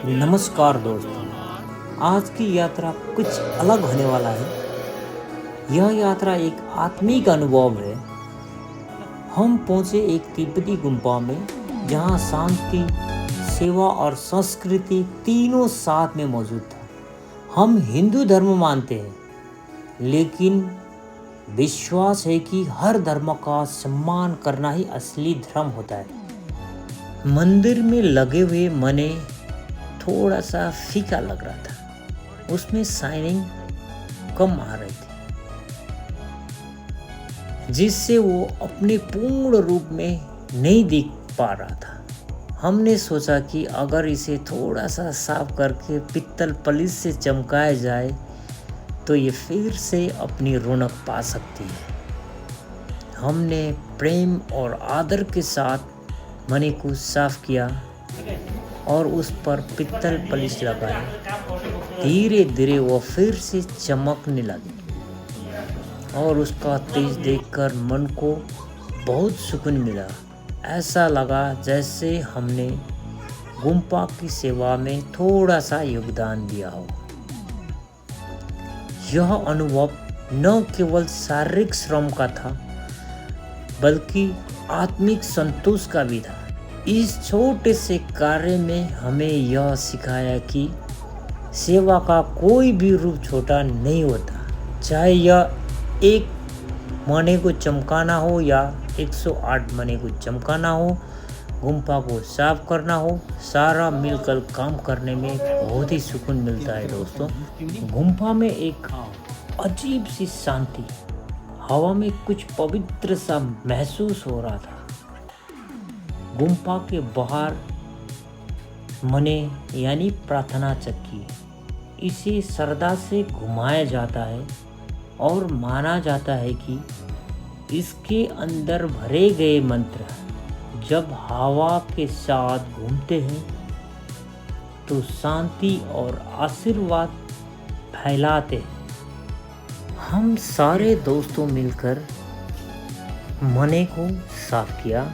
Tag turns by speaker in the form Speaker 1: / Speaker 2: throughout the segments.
Speaker 1: नमस्कार दोस्तों। आज की यात्रा कुछ अलग होने वाला है। यह यात्रा एक आत्मिक अनुभव है। हम पहुंचे एक तिब्बती गुम्फा में जहां शांति, सेवा और संस्कृति तीनों साथ में मौजूद था। हम हिंदू धर्म मानते हैं, लेकिन विश्वास है कि हर धर्म का सम्मान करना ही असली धर्म होता है। मंदिर में लगे हुए मने थोड़ा सा फीका लग रहा था। उसमें शाइनिंग कम आ रही थी, जिससे वो अपने पूर्ण रूप में नहीं दिख पा रहा था। हमने सोचा कि अगर इसे थोड़ा सा साफ करके पित्तल पलिश से चमकाया जाए तो ये फिर से अपनी रौनक पा सकती है। हमने प्रेम और आदर के साथ मने को साफ किया और उस पर पित्तल पलिश लगाई। धीरे धीरे वो फिर से चमकने लगी और उसका तेज देखकर मन को बहुत सुकून मिला। ऐसा लगा जैसे हमने गुम्फा की सेवा में थोड़ा सा योगदान दिया हो। यह अनुभव न केवल शारीरिक श्रम का था, बल्कि आत्मिक संतोष का भी था। इस छोटे से कार्य में हमें यह सिखाया कि सेवा का कोई भी रूप छोटा नहीं होता। चाहे यह एक मने को चमकाना हो या 108 मने को चमकाना हो, गुम्फा को साफ करना हो, सारा मिलकर काम करने में बहुत ही सुकून मिलता है दोस्तों। गुम्फा में एक अजीब सी शांति, हवा में कुछ पवित्र सा महसूस हो रहा था। गुम्फा के बाहर मने यानी प्रार्थना चक्की, इसे श्रद्धा से घुमाया जाता है और माना जाता है कि इसके अंदर भरे गए मंत्र जब हवा के साथ घूमते हैं तो शांति और आशीर्वाद फैलाते हैं। हम सारे दोस्तों मिलकर मने को साफ किया।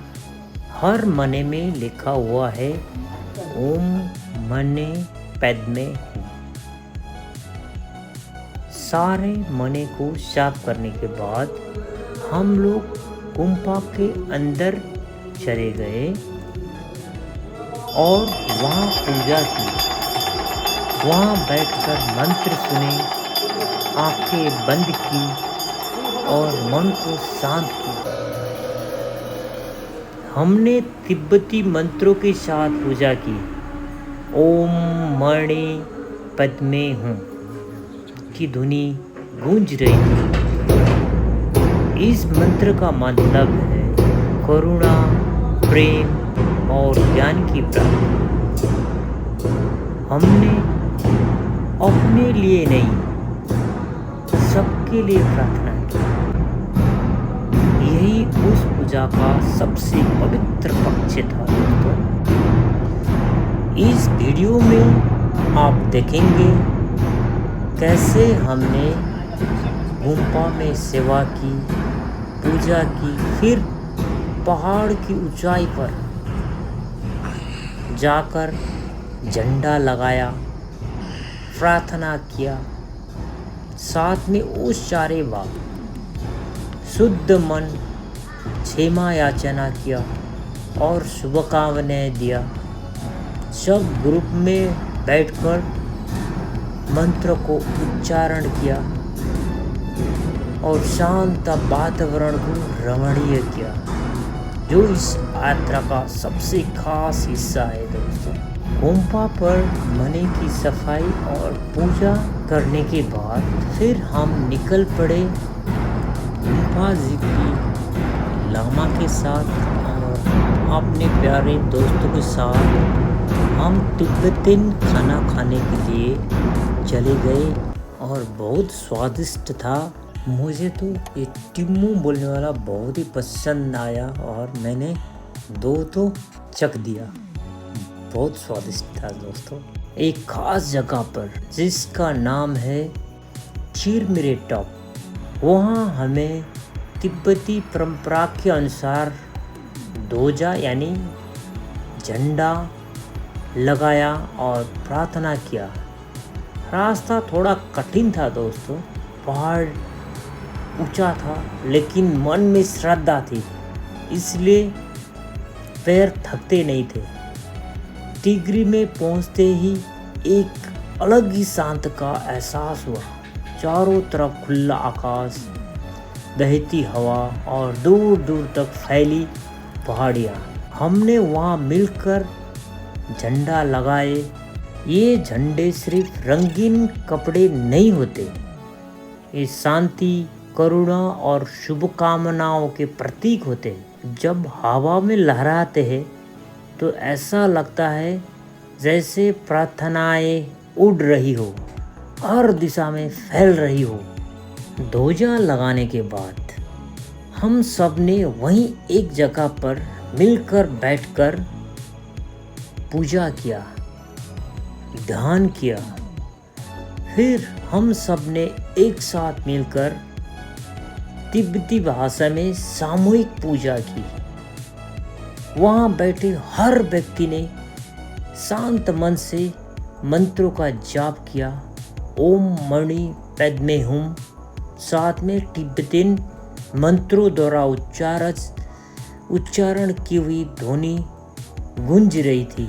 Speaker 1: हर मने में लिखा हुआ है ओम मने पद्मे हूँ। सारे मने को साफ करने के बाद हम लोग गुम्फा के अंदर चले गए और वहाँ पूजा की। वहाँ बैठकर मंत्र सुने, आंखें बंद की और मन को शांत किया। हमने तिब्बती मंत्रों के साथ पूजा की। ओम मणि पद्मे हूँ की ध्वनि गूंज रही थी। इस मंत्र का मतलब है करुणा, प्रेम और ज्ञान की प्राप्ति। हमने अपने लिए नहीं, सबके लिए प्रार्थना की। यही उस पूजा का सबसे पवित्र पक्ष था दोस्तों। इस वीडियो में आप देखेंगे कैसे हमने गुम्फा में सेवा की, पूजा की, फिर पहाड़ की ऊंचाई पर जाकर झंडा लगाया, प्रार्थना किया, साथ में उच्चारे शुद्ध मन क्षमा याचना किया और शुभकामनाएं दिया। सब ग्रुप में बैठकर मंत्र को उच्चारण किया और शांत वातावरण को रमणीय किया, जो इस यात्रा का सबसे खास हिस्सा है दोस्तों। गुम्फा पर मने की सफाई और पूजा करने के बाद फिर हम निकल पड़े गुम्फा जी की लामा के साथ और अपने प्यारे दोस्तों के साथ हम तिब्बतन खाना खाने के लिए चले गए और बहुत स्वादिष्ट था। मुझे तो ये टिम्मू बोलने वाला बहुत ही पसंद आया और मैंने 2 तो चख दिया। बहुत स्वादिष्ट था दोस्तों। एक खास जगह पर जिसका नाम है चिरमिरे टॉप, वहाँ हमें तिब्बती परंपरा के अनुसार ध्वजा यानी झंडा लगाया और प्रार्थना किया। रास्ता थोड़ा कठिन था दोस्तों, पहाड़ ऊंचा था, लेकिन मन में श्रद्धा थी, इसलिए पैर थकते नहीं थे। टिगरी में पहुंचते ही एक अलग ही शांत का एहसास हुआ। चारों तरफ खुला आकाश, बहती हवा और दूर दूर तक फैली पहाड़ियाँ। हमने वहाँ मिलकर झंडा लगाए। ये झंडे सिर्फ रंगीन कपड़े नहीं होते, ये शांति, करुणा और शुभकामनाओं के प्रतीक होते हैं। जब हवा में लहराते हैं तो ऐसा लगता है जैसे प्रार्थनाएं उड़ रही हो, हर दिशा में फैल रही हो। ध्वजा लगाने के बाद हम सब ने वहीं एक जगह पर मिलकर बैठकर पूजा किया, ध्यान किया। फिर हम सब ने एक साथ मिलकर तिब्बती भाषा में सामूहिक पूजा की। वहाँ बैठे हर व्यक्ति ने शांत मन से मंत्रों का जाप किया। ओम मणि पैद्मे हुम, साथ में तिब्बतीन मंत्रों द्वारा उच्चारण की हुई ध्वनि गूंज रही थी।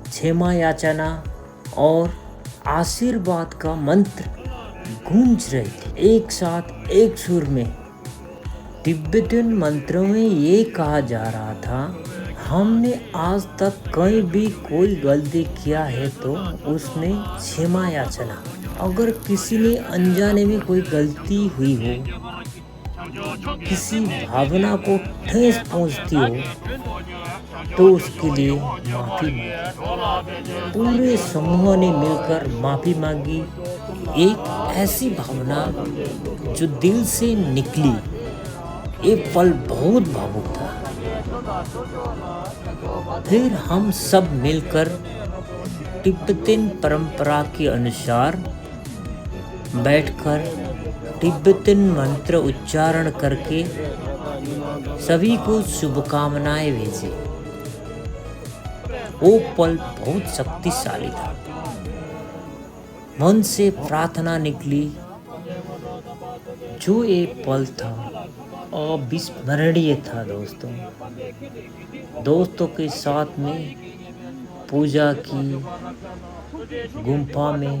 Speaker 1: क्षमा याचना और आशीर्वाद का मंत्र गूंज रहे थे एक साथ, एक सुर में। तिब्बतियन मंत्रों में ये कहा जा रहा था, हमने आज तक कहीं भी कोई गलती किया है तो उसमें क्षमा याचना। अगर किसी ने अनजाने में कोई गलती हुई हो, किसी भावना को ठेस पहुंचती हो, तो उसके लिए माफ़ी मांगी। पूरे समूह ने मिलकर माफ़ी मांगी। एक ऐसी भावना जो दिल से निकली। ये पल बहुत भावुक था। फिर हम सब मिलकर तिब्बतीन परंपरा के अनुसार बैठकर तिब्बतीन मंत्र उच्चारण करके सभी को शुभकामनाएं भेजी। वो पल बहुत शक्तिशाली था। मन से प्रार्थना निकली। जो ये पल था अविस्मरणीय था दोस्तों। दोस्तों के साथ में पूजा की, गुम्फा में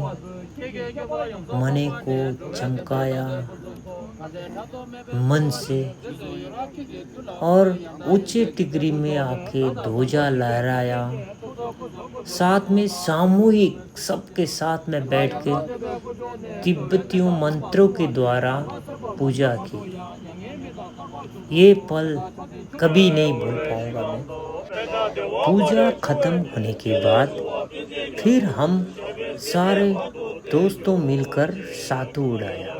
Speaker 1: मने को चमकाया मन से, और ऊंचे टिगरी में आके ध्वजा लहराया। साथ में सामूहिक सबके साथ में बैठ के तिब्बतियों मंत्रों के द्वारा पूजा की। ये पल कभी नहीं भूल पाऊंगा मैं। पूजा खत्म होने के बाद फिर हम सारे दोस्तों मिलकर सातू उड़ाया।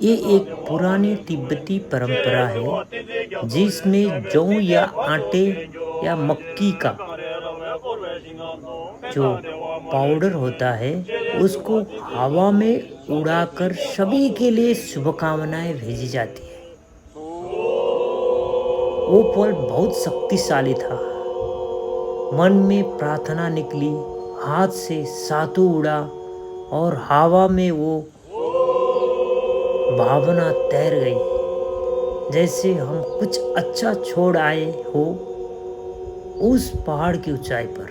Speaker 1: ये एक पुरानी तिब्बती परंपरा है जिसमें जौ या आटे या मक्की का जो पाउडर होता है उसको हवा में उड़ाकर सभी के लिए शुभकामनाएं भेजी जाती है। वो पल बहुत शक्तिशाली था। मन में प्रार्थना निकली, हाथ से सातू उड़ा और हवा में वो भावना तैर गई, जैसे हम कुछ अच्छा छोड़ आए हो उस पहाड़ की ऊंचाई पर।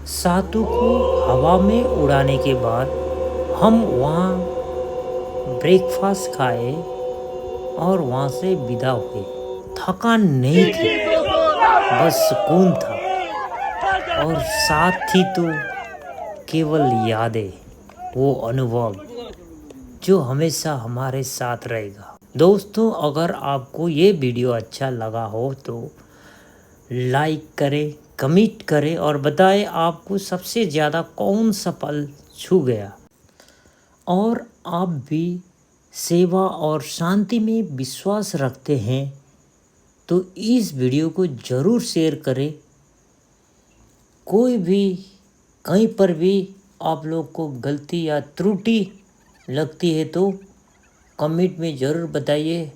Speaker 1: सातू को हवा में उड़ाने के बाद हम वहाँ ब्रेकफास्ट खाए और वहाँ से विदा हुए। थकान नहीं थी, बस सुकून था, और साथ ही तो केवल यादें, वो अनुभव जो हमेशा हमारे साथ रहेगा। दोस्तों, अगर आपको ये वीडियो अच्छा लगा हो तो लाइक करें, कमेंट करें और बताएं आपको सबसे ज़्यादा कौन सा पल छू गया। और आप भी सेवा और शांति में विश्वास रखते हैं तो इस वीडियो को ज़रूर शेयर करें। कोई भी कहीं पर भी आप लोग को गलती या त्रुटि लगती है तो कमेंट में ज़रूर बताइए।